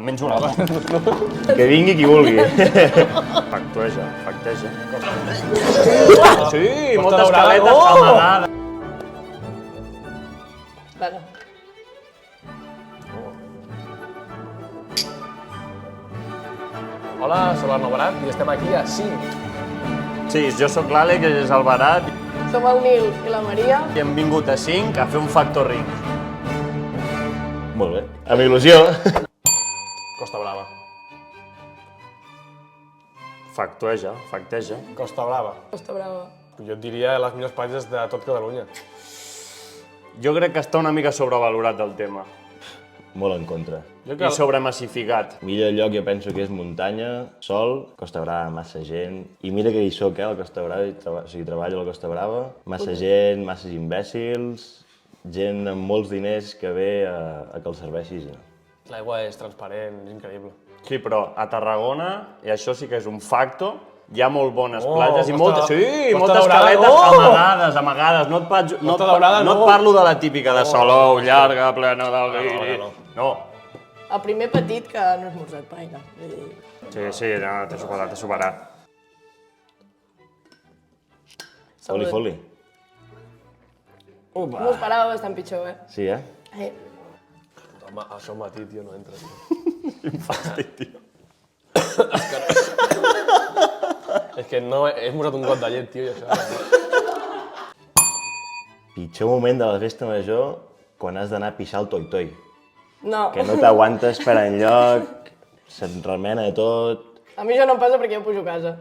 Menjo lava. Que vingui qui vulgui. Factueja. Sí, Costa moltes Daurada. caletes amagades. Vinga. Hola, soc l'Arnau Barat i estem aquí a 5. Sí, jo sóc l'Àlex, ell és el Barat, Som el Nil i la Maria. i hem vingut a 5 a fer un factor ring. Molt bé. Amb il·lusió. Costa Brava. Facteja. Costa Brava. Costa Brava. Jo et diria les millors platges de tot Catalunya. Jo crec que està una mica sobrevalorat el tema. Molt en contra. Jo I sobremassificat. Millor lloc jo penso que és muntanya, sol, Costa Brava, massa gent. I mira que hi soc, al Costa Brava, o sigui, treballo a la Costa Brava. Massa gent, masses imbècils, gent amb molts diners que ve a que els serveixis. L'aigua és transparent, és increïble. Sí, però a Tarragona, i això sí que és un facto, hi ha molt bones Oh, platges i moltes, Costa moltes Daurada, caletes oh! amagades. No Daurada, et no. parlo de la típica de Salou, llarga, plena del guiri. no. No. El primer petit que no és morsat gaire. Vull dir, Sí, no, t'he superat. Foli. m'ho esperava bastant pitjor, eh? Sí, eh? Home, això matí, tio, no entra. Quin fàstic, tio. És que no, he posat un got de llet, tio, i això... Pitjor moment de la festa major quan has d'anar a pixar el toi-toi. No. Que no t'aguantes per enlloc, se't remena tot... A mi això no em passa perquè jo pujo a casa.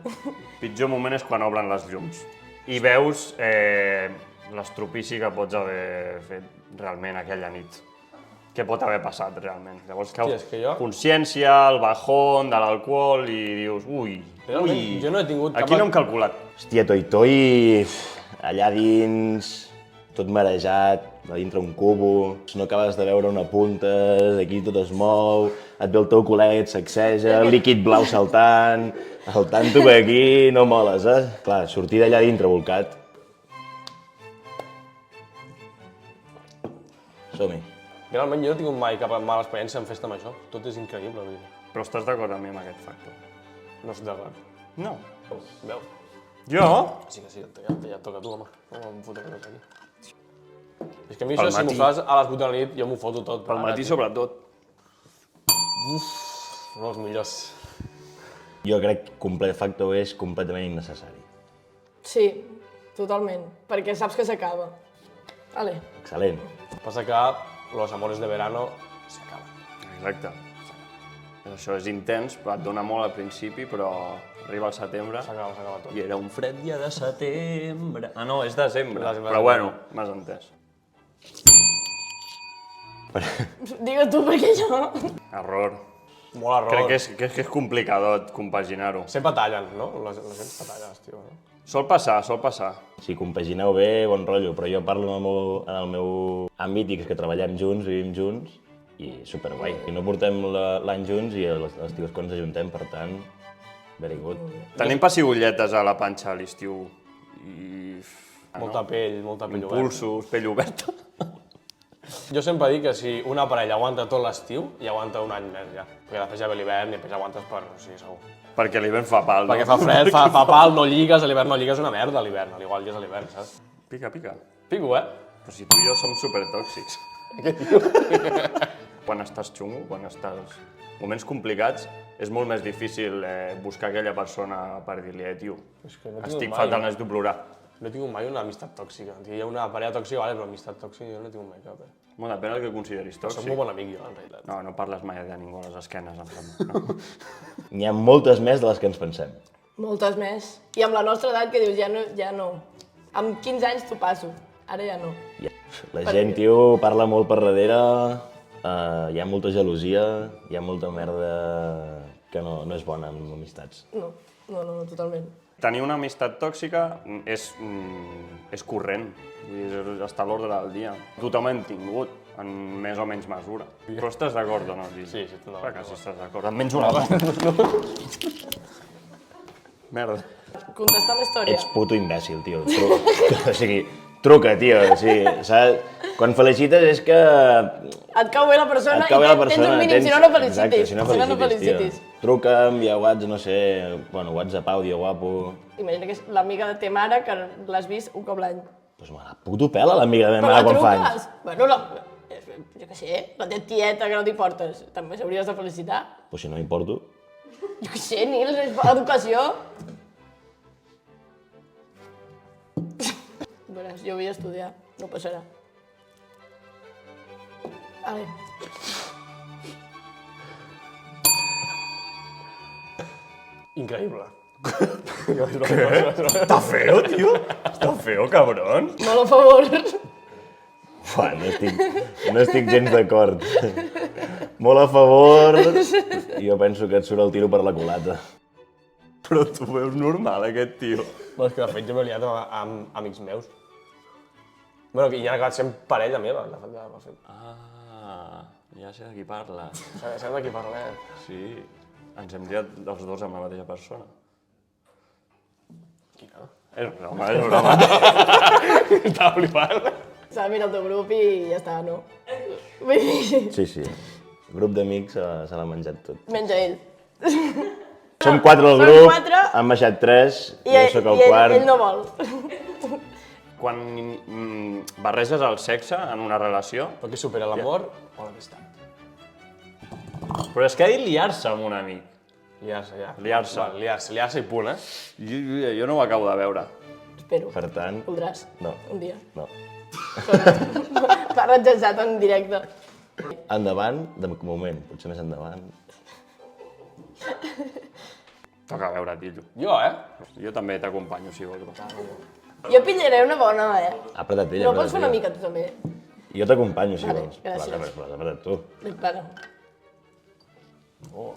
Pitjor moment és quan obren les llums i veus l'estropici que pots haver fet realment aquella nit. Què pot haver passat realment? Llavors cau és que jo- consciència, el bajón de l'alcohol i dius, ui, Realment, jo no he tingut cap... aquí no hem calculat. Hòstia, toi-toi, allà dins, tot marejat, a dintre un cubo, no acabes de veure una punta, d'aquí tot es mou, et ve el teu col·lega i et sacseja, líquid blau saltant tu per aquí, no moles, eh? Clar, sortir d'allà dintre volcat. Som-hi. Realment jo no he tingut mai cap mala experiència en festa major. Tot és increïble, vull dir. Però estàs d'acord amb mi amb aquest factor? No estic d'acord. No. Veu? Jo? Sí que sí, ja et toca a tu, home. No em foto que no aquí. És que a mi Pel això, si m'ho matí. fas a les 8 de la nit, jo m'ho foto tot. Pel matí sobretot. Són els millors. Jo crec que complet factor és completament innecessari. Sí, totalment. Perquè saps que s'acaba. Vale. Excel·lent. Passa que los amores de verano s'acaben. Exacte. Això és intens, et dona molt al principi, però arriba al setembre S'acaba tot. i era un fred dia de setembre. Ah, no, és desembre. Desembre. Però bueno, m'has entès. Digue tu, perquè jo... Error. Molt error. Crec que és complicadot compaginar-ho. Sempre tallen, no? La gent està tallant, tio. No? Sol passar. Si compagineu bé, bon rotllo, però jo parlo en el meu àmbit i que treballem junts, vivim junts, i superguai. I no portem l'any junts i l'estiu és quan ens ajuntem, per tant, very good. Tenim pessigolletes a la panxa a l'estiu i... Molta pell oberta. Impulsos, pell oberta. Jo sempre dic que si una parella aguanta tot l'estiu, i aguanta un any més ja. Perquè després ja ve l'hivern i després aguantes per... O sigui, segur. Perquè l'hivern fa pal, no? Perquè fa fred, fa pal, no lligues, a l'hivern no lligues una merda a l'hivern, al igual lligues a l'hivern, saps? Pica. Pico, eh? Però si tu i jo som supertòxics. Què dius? Quan estàs xungo, quan estàs... Moments complicats, és molt més difícil buscar aquella persona per dir-li, tio, És que no he tingut estic mai, fatal, necessito plorar. No he tingut mai una amistat tòxica. Hi ha una parella tòxica, vale, però amistat tòxica jo no he tingut mai cap, eh? Bueno, depèn del que consideris Soc tòxic. molt bon amic, jo, en realitat. No parles mai de ningú a les esquenes, em sembla. No. N'hi ha moltes més de les que ens pensem. Moltes més. I amb la nostra edat que dius, ja no. Amb 15 anys t'ho passo. Ara ja no. La gent, tio, parla molt per darrere, hi ha molta gelosia, hi ha molta merda que no és bona amb amistats. No, totalment. Tenir una amistat tòxica és corrent, està a l'ordre del dia. Tothom hem tingut, en més o menys mesura. Però estàs d'acord o no? Sí, estic d'acord. Clar que sí estàs d'acord. Em menjo lava. Merda. Contestar la història. Ets puto imbècil, tio. O sigui, truca, tio, sí. Quan felicites és que... Et cau bé la persona et cau bé la i tens persona. un mínim, si no, no felicitis. Exacte, si no felicitis, felicitis. tio. Truca'm, ja WhatsApp, no sé, bueno, WhatsApp, àudio, guapo... Imagina que és l'amiga de te mare que l'has vist un cop l'any. Pues me la puto pela l'amiga de Però meva la quan fa truques? anys. Bueno, jo què sé, la teva tieta que no t'hi portes, també s'hauries de felicitar. Pues si no m'importo. Jo què sé, Nils, és educació. Veuràs, jo vull estudiar, no passarà. Vale. Increïble. Està feo, tio. Està feo, cabron. Molt a favor. Ua, no estic gens d'acord. Molt a favor. Jo penso que et surt el tiro per la culata. Però tu veus normal, aquest tio. Bueno, és que de fet jo m'he liat amb amics meus. Bueno, i han acabat sent parella meva, de fet. Ah, ja sé de qui parla. Sabem de qui parlem. Sí, ens hem liat els dos amb la mateixa persona. Quina? És broma, és broma. Estava flipant. S'ha de mirar el teu grup i ja està, no? Vull dir, Sí. El grup d'amics se l'ha menjat tot. menys a ell. Som 4 al Som grup, 4. han baixat 3, I jo sóc el quart. ell no vol. Quan barreges el sexe en una relació... Però què supera l'amor o l'amistat? Però és que ha dit liar-se amb un amic. Liar-se, ja. Liar-se. Val, liar-se i punt, Jo no ho acabo de veure. Espero. Per tant, Voldràs. no. Un dia. No. T'ha retzat en directe. Endavant, de moment, potser més endavant. Toca veure, tio. Jo, Jo també t'acompanyo, si vols. Jo pillaré una bona, Ha apretat ella, No ha vols fer apretat una ella. mica tu també? Jo t'acompanyo, si Vale, vols. gràcies. Però has apretat tu. Vale. Oh.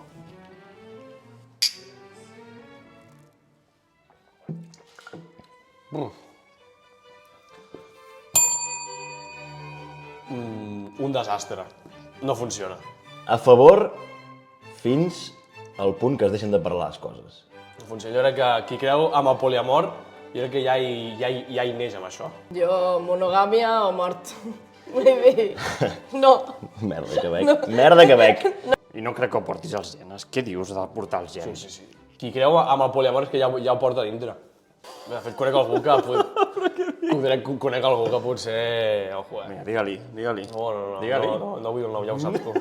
Un desastre. No funciona. A favor, fins al punt que es deixen de parlar les coses. No funciona. Jo crec que qui creu amb el poliamor, jo crec que ja hi neix amb això. Jo, monogàmia o mort. Vull dir, no. Merda que bec. Merda que bec. I no crec que ho portis als genes. Què dius de portar els gens? Sí. Qui creu amb el poliamor és que ja ho porta dintre. De fet, conec algú que potser... Ojo, Vinga, digue-li. No vull el nom, ja ho saps tu.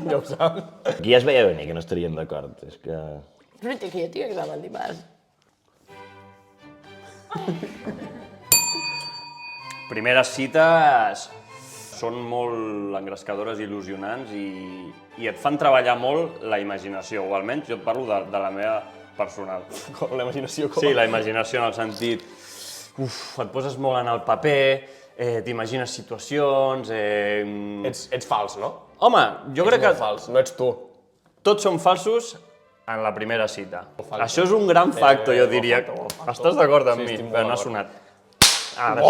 Ja ho saps. Aquí ja es veia venir que no estaríem d'acord. És que... És veritat que jo tinc examen dimarts. Primeres cites són molt engrescadores i il·lusionants i et fan treballar molt la imaginació, o almenys jo et parlo de la meva personal. Com la imaginació, com? Sí, la imaginació en el sentit... et poses molt en el paper, t'imagines situacions... Ets fals, no? Home, jo crec que Ets molt fals, no ets tu. tots són falsos en la primera cita. falso. Això és un gran factor, jo diria. molt falso. Estàs d'acord amb Sí, mi? estic molt Però no ha d'acord. sonat. Ara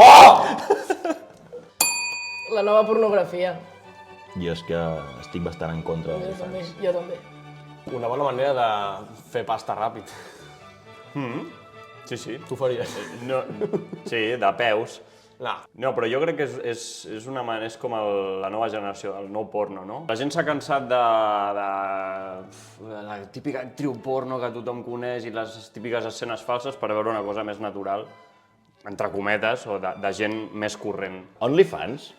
La nova pornografia. Jo és que estic bastant en contra Jo dels també, infants. jo també. Una bona manera de fer pasta ràpid. Sí. Tu faries? No, sí, de peus. No. No, però jo crec que és una manera, és com la nova generació, el nou porno, no? La gent s'ha cansat de la típica actriu porno que tothom coneix i les típiques escenes falses per veure una cosa més natural, entre cometes, o de gent més corrent. OnlyFans,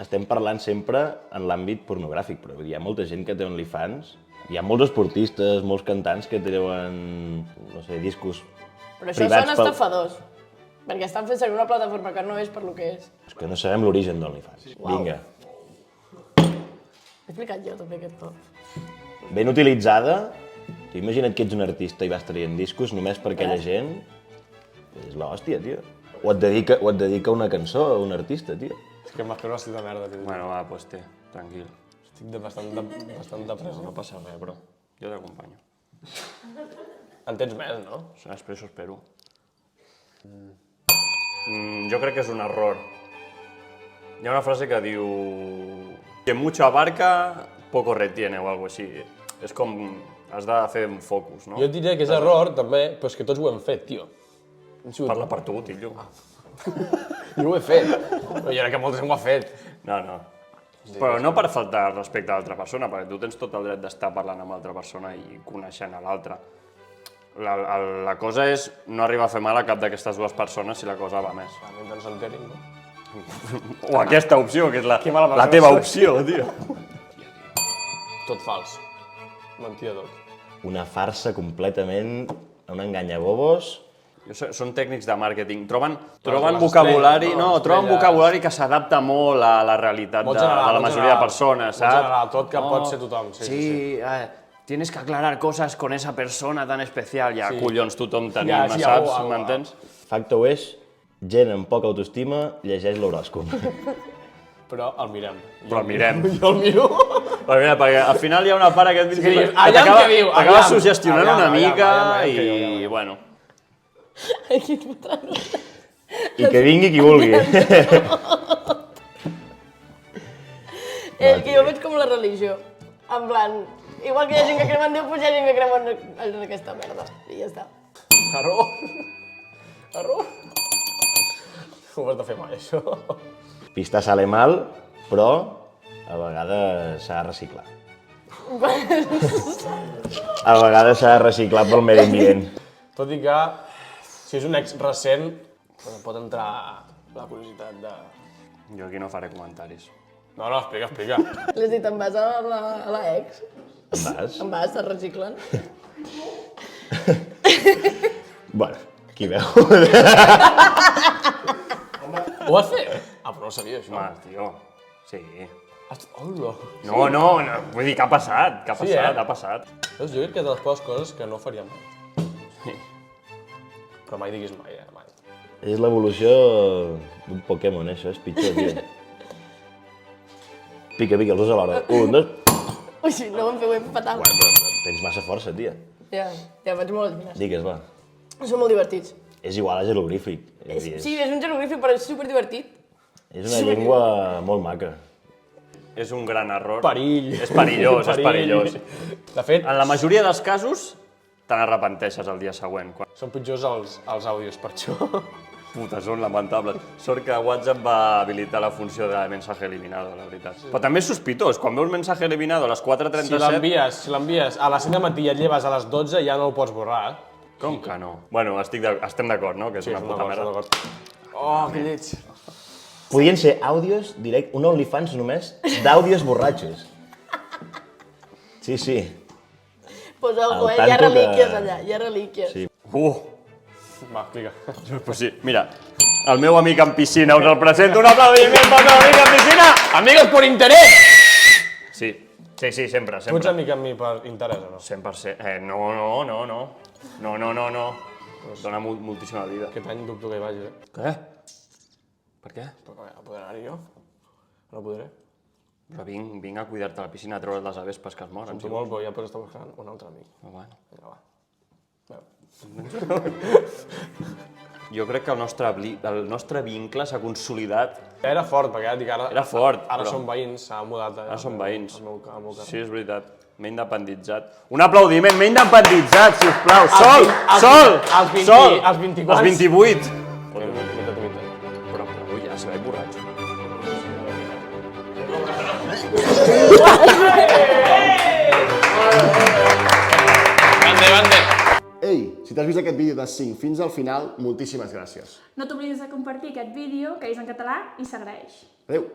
estem parlant sempre en l'àmbit pornogràfic, però hi ha molta gent que té OnlyFans. Hi ha molts esportistes, molts cantants que treuen, no sé, discos Però això privats són estafadors. Perquè estan fent servir una plataforma que no és per lo que és. És que no sabem l'origen d'OnlyFans. Uau. Vinga. He explicat jo també aquest cop. Ben utilitzada, tu imagina't que ets un artista i vas traient discos només per aquella gent. És l'hòstia, tio. O et dedica una cançó a un artista, tio. És que m'espero vestit de merda, tio. Bueno, va, doncs tranquil. Estic bastant deprès. No passa res, bro. Jo t'acompanyo. En tens més, no? Després ho espero. Jo crec que és un error. Hi ha una frase que diu... Que mucho abarca, poco retiene, o algo així. És com... Has de fer un focus, no? Jo et diria que és error, també, però és que tots ho hem fet, tio. Parla per tu, tio. Jo ho he fet. Jo crec que molta gent ho ha fet. No. Però no per faltar respecte a l'altra persona, perquè tu tens tot el dret d'estar parlant amb l'altra persona i coneixent a l'altra. La cosa és no arribar a fer mal a cap d'aquestes dues persones si la cosa va més. Mentre no s'enterin, no? O aquesta opció, que és la mala teva persona opció, tio. Tot fals. Mentida tot. Una farsa completament, un enganyabobos. Són tècnics de màrqueting. Troben les vocabulari, estrelles, no? troben Estrelles. vocabulari que s'adapta molt a la realitat de la majoria de persones, saps? Molt general, tot que pot ser tothom. Sí, tienes que aclarar cosas con esa persona tan especial. Ja, collons, tothom tenim, Ja, sí, saps? algú. M'entens? Facto és, gent amb poca autoestima llegeix l'horòscop. Però el mirem. Però el mirem. Jo el miro. Però mira, perquè al final hi ha una part que et que dius, aviam què diu, t'acaba aviam, sugestionant aviam, una aviam, mica aviam, que jo, i, bueno... Aquí et fotran. I que vingui qui vulgui. És que jo veig com la religió. En plan, igual que hi ha gent que creu en Déu, doncs hi ha gent que creu en aquesta merda. I ja està. Arro. Arro. Ho has de fer mai, això. Pista sale mal, però a vegades s'ha de reciclar. A vegades s'ha de reciclar pel medi ambient. Tot i que, si és un ex recent, pot entrar la curiositat de... Jo aquí no faré comentaris. No, explica. Li has dit, em vas a la ex? Vas? Em vas, se reciclen? Bueno, qui veu? Ho vas fer? Ah, però no sabia, això. Home, tio, sí. Hola. No, vull dir que ha passat, Sí, ha passat. Saps, jo crec que és de les poques coses que no faria mai. Sí. Però mai diguis mai, mai. És l'evolució d'un Pokémon, això, és pitjor, tio. Pica, els dos alhora. 1, 2... Ui, sí, no em feu fatal. Bueno, però tens massa força, tia. Ja vaig molt al gimnàs. Digues, va. Són molt divertits. És igual a jeroglífic. És, Sí, és un jeroglífic, però és superdivertit. és una llengua molt maca. És un gran error. Perill. És perillós, és perillós. De fet, En la majoria dels casos, te n'arrepenteixes el dia següent. són pitjors els àudios per això. Puta, són lamentables. Sort que WhatsApp va habilitar la funció de mensaje eliminado, la veritat. Però també és sospitós. Quan veus mensaje eliminado a les 4:37... Si l'envies a les 5 del matí i et lleves a les 12, ja no el pots borrar, Com que no? Bueno, estem d'acord, no? Que és una puta merda. Oh, que lleig. Podien ser àudios direct, un OnlyFans només d'àudios borratxos. Sí, sí. Pues ojo, Al hi ha tanto que- relíquies allà, hi ha relíquies. Sí. Va, explica. Pues sí, mira, el meu amic en piscina, us el presento, un aplaudiment pel meu amic en piscina! Amigos por interés! Sí, sempre, Tu ets sempre. amic amb mi per interès o no? 100%. No. Dóna moltíssima vida. Aquest any dubto que hi vagi, eh? Què? Per què? Però no podré anar-hi jo? No podré. Però vinc a cuidar-te a la piscina, a treure't les avespes que es moren. Tu molt, però ja pots estar buscant un altre amic. Bueno. Vinga, va. Jo crec que el nostre vincle s'ha consolidat. Era fort, perquè ja et dic, ara... Era fort, Ara però- som veïns, s'ha mudat. Ara som veïns. Al meu carrer. Sí, és veritat. M'he independitzat. Un aplaudiment, m'he independitzat, sisplau. Als Sol! vint- als 20 Sol! als 24. Als 28. Mita. Però ui, ja se vaig borratxo. Bande. Ei, si t'has vist aquest vídeo de 5 fins al final, moltíssimes gràcies. No t'oblidis de compartir aquest vídeo, que és en català i s'agraeix. Adéu!